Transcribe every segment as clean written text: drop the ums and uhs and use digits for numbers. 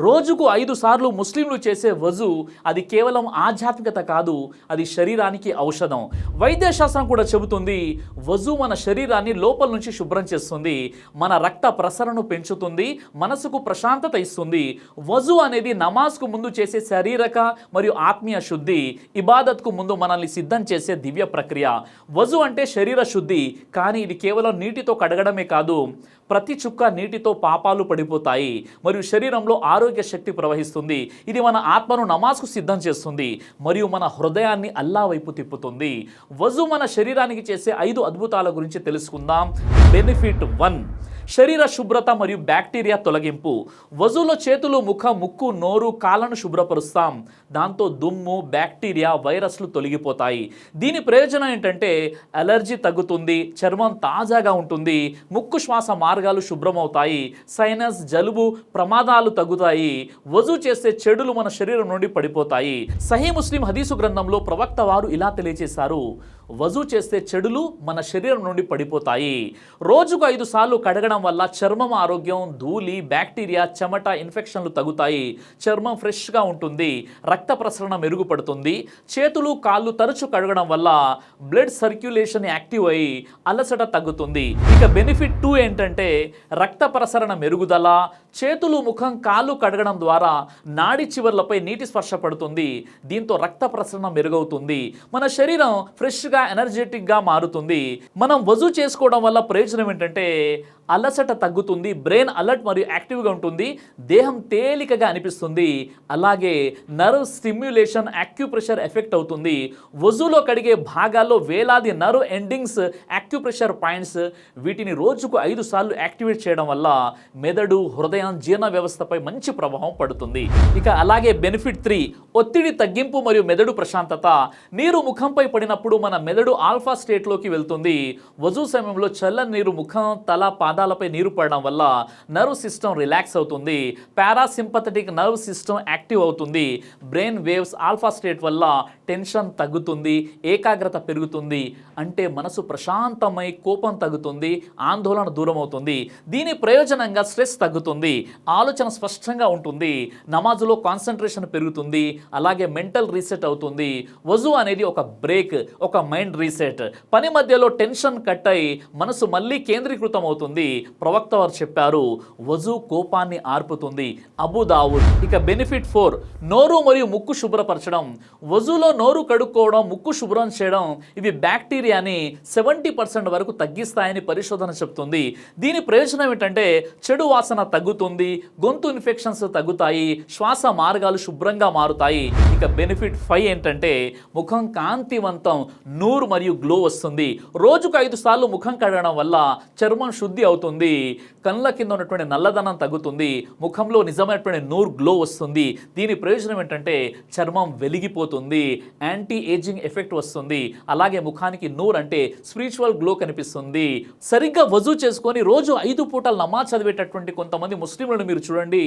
రోజుకు 5 సార్లు ముస్లింలు చేసే వజు అది కేవలం ఆధ్యాత్మికత కాదు, అది శరీరానికి ఔషధం. వైద్యశాస్త్రం కూడా చెబుతుంది వజు మన శరీరాన్ని లోపల నుంచి శుభ్రం చేస్తుంది, మన రక్త ప్రసరణను పెంచుతుంది, మనసుకు ప్రశాంతత ఇస్తుంది. వజు అనేది నమాజ్కు ముందు చేసే శారీరక మరియు ఆత్మీయ శుద్ధి, ఇబాదత్కు ముందు మనల్ని సిద్ధం చేసే దివ్య ప్రక్రియ. వజు అంటే శరీర శుద్ధి, కానీ ఇది కేవలం నీటితో కడగడమే కాదు, ప్రతి చుక్క నీటితో పాపాలు పడిపోతాయి మరియు శరీరంలో ఆరోగ్య శక్తి ప్రవహిస్తుంది. ఇది మన ఆత్మను నమాజ్కు సిద్ధం చేస్తుంది మరియు మన హృదయాన్ని అల్లా వైపు తిప్పుతుంది. వజు మన శరీరానికి చేసే 5 అద్భుతాల గురించి తెలుసుకుందాం. బెనిఫిట్ 1, శరీర శుభ్రత మరియు బ్యాక్టీరియా తొలగింపు. వజులో చేతులు, ముఖం, ముక్కు, నోరు, కాళ్ళను శుభ్రపరుస్తాం. దాంతో దుమ్ము, బ్యాక్టీరియా, వైరస్లు తొలగిపోతాయి. దీని ప్రయోజనం ఏంటంటే అలర్జీ తగ్గుతుంది, చర్మం తాజాగా ఉంటుంది, ముక్కు శ్వాస మార్గాలు శుభ్రమవుతాయి, సైనస్, జలుబు ప్రమాదాలు తగ్గుతాయి. వజు చేస్తే చెడులు మన శరీరం నుండి పడిపోతాయి. సహీ ముస్లిం హదీసు గ్రంథంలో ప్రవక్త వారు ఇలా తెలియజేశారు, వజు చేస్తే చెడులు మన శరీరం నుండి పడిపోతాయి. రోజుకు 5 సార్లు కడగడం వల్ల చర్మం ఆరోగ్యం, ధూళి, బ్యాక్టీరియా, చెమట, ఇన్ఫెక్షన్లు తగ్గుతాయి. చర్మం ఫ్రెష్గా ఉంటుంది, రక్త ప్రసరణ మెరుగుపడుతుంది. చేతులు, కాళ్ళు తరచు కడగడం వల్ల బ్లడ్ సర్క్యులేషన్ యాక్టివ్ అయ్యి అలసట తగ్గుతుంది. ఇక బెనిఫిట్ 2 ఏంటంటే రక్త ప్రసరణ మెరుగుదల. చేతులు, ముఖం, కాళ్ళు కడగడం ద్వారా నాడి చివర్లపై నీటి స్పర్శ పడుతుంది. దీంతో రక్త ప్రసరణ మెరుగవుతుంది, మన శరీరం ఫ్రెష్గా, ఎనర్జెటిక్గా మారుతుంది. మనం వజు చేసుకోవడం వల్ల ప్రయోజనం ఏంటంటే అలసట తగ్గుతుంది, బ్రెయిన్ అలర్ట్ మరియు యాక్టివ్గా ఉంటుంది, దేహం తేలికగా అనిపిస్తుంది. అలాగే నర్వ్ స్టిమ్యులేషన్, యాక్యుప్రెషర్ ఎఫెక్ట్ అవుతుంది. వజులో కడిగే భాగాల్లో వేలాది నర్వ్ ఎండింగ్స్, యాక్యుప్రెషర్ పాయింట్స్, వీటిని రోజుకు 5 సార్లు యాక్టివేట్ చేయడం వల్ల మెదడు, హృదయం, జీర్ణ వ్యవస్థపై మంచి ప్రభావం పడుతుంది. ఇక అలాగే బెనిఫిట్ 3, ఒత్తిడి తగ్గింపు మరియు మెదడు ప్రశాంతత. నీరు ముఖంపై పడినప్పుడు మన మెదడు ఆల్ఫా స్టేట్లోకి వెళ్తుంది. వజు సమయంలో చల్లని నీరు ముఖం, తల, పాదాలపై నీరు పడడం వల్ల నర్వ్ సిస్టమ్ రిలాక్స్ అవుతుంది, పారాసింపథెటిక్ నర్వ్ సిస్టమ్ యాక్టివ్ అవుతుంది. బ్రెయిన్ వేవ్స్ ఆల్ఫా స్టేట్ వల్ల టెన్షన్ తగ్గుతుంది, ఏకాగ్రత పెరుగుతుంది. అంటే మనసు ప్రశాంతమై కోపం తగ్గుతుంది, ఆందోళన దూరం అవుతుంది. దీని ప్రయోజనంగా స్ట్రెస్ తగ్గుతుంది, ఆలోచన స్పష్టంగా ఉంటుంది, నమాజులో కాన్సన్ట్రేషన్ పెరుగుతుంది, అలాగే మెంటల్ రీసెట్ అవుతుంది. వజు అనేది ఒక బ్రేక్, ఒక మైండ్ రీసెట్. పని మధ్యలో టెన్షన్ కట్ అయి మనసు మళ్ళీ కేంద్రీకృతం అవుతుంది. ప్రవక్త వారు చెప్పారు, వజు కోపాన్ని ఆర్పుతుంది. అబూ దావుద్. ఇక బెనిఫిట్ 4, నోరు మరియు ముక్కు శుభ్రపరచడం. వజులో నోరు కడుక్కోవడం, ముక్కు శుభ్రం చేయడం ఇవి బ్యాక్టీరియాని 70% వరకు తగ్గిస్తాయని పరిశోధన చెప్తుంది. దీని ప్రయోజనం ఏంటంటే చెడు వాసన తగ్గుతుంది, గొంతు ఇన్ఫెక్షన్స్ తగ్గుతాయి, శ్వాస మార్గాలు శుభ్రంగా మారుతాయి. ఇక బెనిఫిట్ 5 ఏంటంటే ముఖం కాంతివంతం, నూరు మరియు గ్లో వస్తుంది. రోజుకు 5 సార్లు ముఖం కడగడం వల్ల చర్మం శుద్ధి అవుతుంది, కళ్ళ కింద ఉన్నటువంటి నల్లదనం తగ్గుతుంది, ముఖంలో నిజమైనటువంటి నూర్ గ్లో వస్తుంది. దీని ప్రయోజనం ఏంటంటే చర్మం వెలిగిపోతుంది, యాంటీ ఏజింగ్ ఎఫెక్ట్ వస్తుంది. అలాగే ముఖానికి నూర్ అంటే స్పిరిచువల్ గ్లో కనిపిస్తుంది. సరిగ్గా వజు చేసుకొని రోజు 5 పూటలు నమాజ్ చదివేటటువంటి కొంతమంది ముస్లింలను మీరు చూడండి,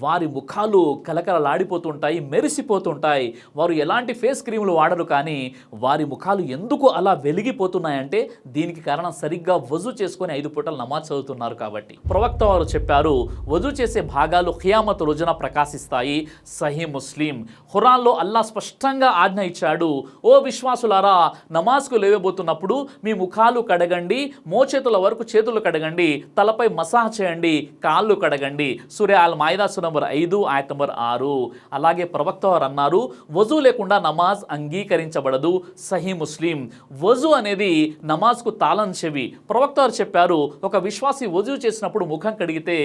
వారి ముఖాలు కలకలలాడిపోతుంటాయి, మెరిసిపోతుంటాయి. వారు ఎలాంటి ఫేస్ క్రీములు వాడరు, కానీ వారి ముఖాలు ఎందుకు అలా వెలిగిపోతున్నాయంటే దీనికి కారణం సరిగ్గా వజు చేసుకొని 5 పూటలు నమాజ్ చదువుతున్నారు కాబట్టి. ప్రవక్త వారు చెప్పారు, వజు చేసే భాగాలు ఖియామత్ రోజున ప్రకాశిస్తాయి. సహీ ముస్లిం. ఖురాన్లో అల్లా స్పష్టంగా ఆజ్ఞ ఇచ్చాడు, ఓ విశ్వాసులారా, నమాజ్కు లేవబోతున్నప్పుడు మీ ముఖాలు కడగండి, మోచేతుల వరకు చేతులు కడగండి, తలపై మసాజ్ చేయండి, కాళ్ళు కడగండి. సూరా అల్ మాయిదా సూరా నంబర్ 5 ఆయత్ నంబర్ 6. అలాగే ప్రవక్త వారు అన్నారు, వజు లేకుండా నమాజ్ అంగీకరించబడదు. సహీ ముస్లిం. వజు అనేది నమాజ్కు తాళం చెవి. ప్రవక్త వారు చెప్పారు, ఒక విశ్వాసి వజు చేసినప్పుడు ముఖం కడిగితే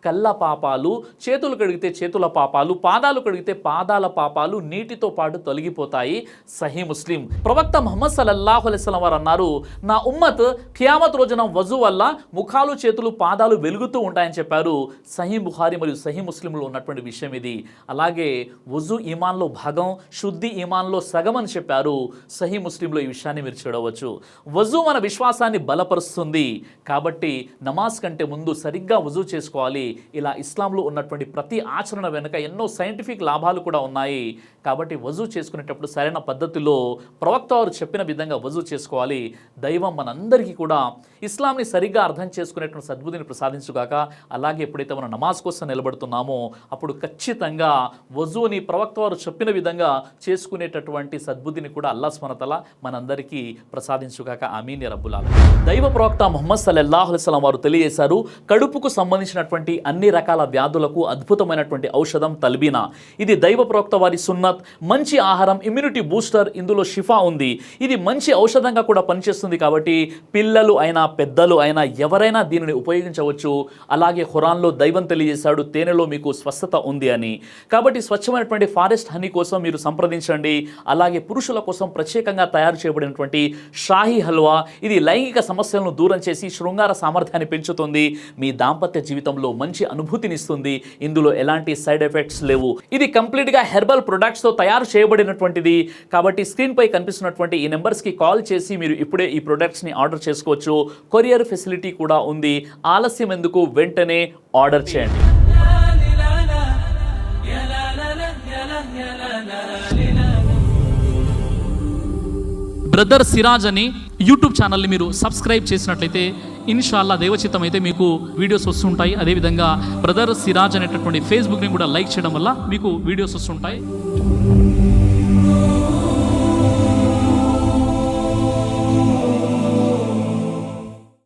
కళ్ళ పాపాలు, చేతులు కడిగితే చేతుల పాపాలు, పాదాలు కడిగితే పాదాల పాపాలు నీటితో పాటు తొలగిపోతాయి. సహీ ముస్లిం. ప్రవక్త ముహమ్మద్ సల్లల్లాహు అలైహి వసల్లం వారు అన్నారు, నా ఉమ్మత్ ఖియామత్ రోజున వజు వల్ల ముఖాలు, చేతులు, పాదాలు వెలుగుతూ ఉంటాయని చెప్పారు. సహీ బుఖారి మరియు సహీ ముస్లింలో ఉన్నటువంటి విషయం ఇది. అలాగే వజు ఈమాన్లో భాగం, శుద్ధి ఈమాన్లో సగం అని చెప్పారు. సహీ ముస్లింలో ఈ విషయాన్ని మీరు చూడవచ్చు. వజు మన విశ్వాసాన్ని బలపరుస్తుంది. కాబట్టి నమాజ్ కంటే ముందు సరిగ్గా వజు చేసుకోవాలి. ఇలా ఇస్లాంలో ఉన్నటువంటి ప్రతి ఆచరణ వెనుక ఎన్నో సైంటిఫిక్ లాభాలు కూడా ఉన్నాయి. కాబట్టి వజు చేసుకునేటప్పుడు సరైన పద్ధతిలో ప్రవక్త వారు చెప్పిన విధంగా వజు చేసుకోవాలి. దైవం మనందరికీ కూడా ఇస్లాంని సరిగ్గా అర్థం చేసుకునేటువంటి సద్బుద్ధిని ప్రసాదించుగాక. అలాగే ఎప్పుడైతే ఎప్పుడైతే మనం నమాజ్ కోసం నిలబడుతున్నామో అప్పుడు ఖచ్చితంగా వజూని ప్రవక్త వారు చెప్పిన విధంగా చేసుకునేటటువంటి సద్బుద్ధిని కూడా అల్లాహ్ సుబ్హానహు వ తఆలా మనందరికీ ప్రసాదించుగాక ఆమీన్ యా రబ్బుల్ ఆలమీన్. దైవ ప్రవక్త ముహమ్మద్ సల్లల్లాహు అలైహి వసల్లం వారు తెలియజేశారు, కడుపుకు సంబంధించినటువంటి అన్ని రకాల వ్యాధులకు అద్భుతమైనటువంటి ఔషధం తల్బీనా. ఇది దైవ ప్రవక్త వారి సున్నత్, మంచి ఆహారం, ఇమ్యూనిటీ బూస్టర్, ఇందులో షిఫా ఉంది. ఇది మంచి ఔషధంగా కూడా పనిచేస్తుంది కాబట్టి పిల్లలు అయినా పెద్దలు అయినా ఎవరైనా దీనిని ఉపయోగించవచ్చు. అలాగే ఖురాన్లో దైవం తెలియజేశాడు, తేనెలో మీకు స్వస్థత ఉంది అని. కాబట్టి స్వచ్ఛమైనటువంటి ఫారెస్ట్ హనీ కోసం మీరు సంప్రదించండి. అలాగే పురుషుల కోసం ప్రత్యేకంగా తయారు చేయబడినటువంటి షాహీ హల్వా, ఇది లైంగిక సమస్యలను దూరం చేసి శృంగార సామర్థ్యాన్ని పెంచుతుంది, మీ దాంపత్య జీవితంలో మంచి అనుభూతినిస్తుంది. ఇందులో ఎలాంటి సైడ్ ఎఫెక్ట్స్ లేవు. ఇది కంప్లీట్గా హెర్బల్ ప్రొడక్ట్స్తో తయారు చేయబడినటువంటిది. కాబట్టి స్క్రీన్పై కనిపిస్తున్నటువంటి ఈ నెంబర్స్కి కాల్ చేసి మీరు ఇప్పుడే ఈ ప్రొడక్ట్స్ని ఆర్డర్ చేసుకోవచ్చు. కొరియర్ ఫెసిలిటీ కూడా ఉంది. ఆలస్యం ఎందుకు, వెంటనే ఆర్డర్ చేయండి. బ్రదర్ సిరాజ్ అని యూట్యూబ్ ఛానల్ని మీరు సబ్స్క్రైబ్ చేసినట్లయితే ఇన్షాల్లా దైవచిత్తం అయితే మీకు వీడియోస్ వస్తుంటాయి. అదేవిధంగా బ్రదర్ సిరాజ్ అనేటటువంటి ఫేస్బుక్ని కూడా లైక్ చేయడం వల్ల మీకు వీడియోస్ వస్తుంటాయి.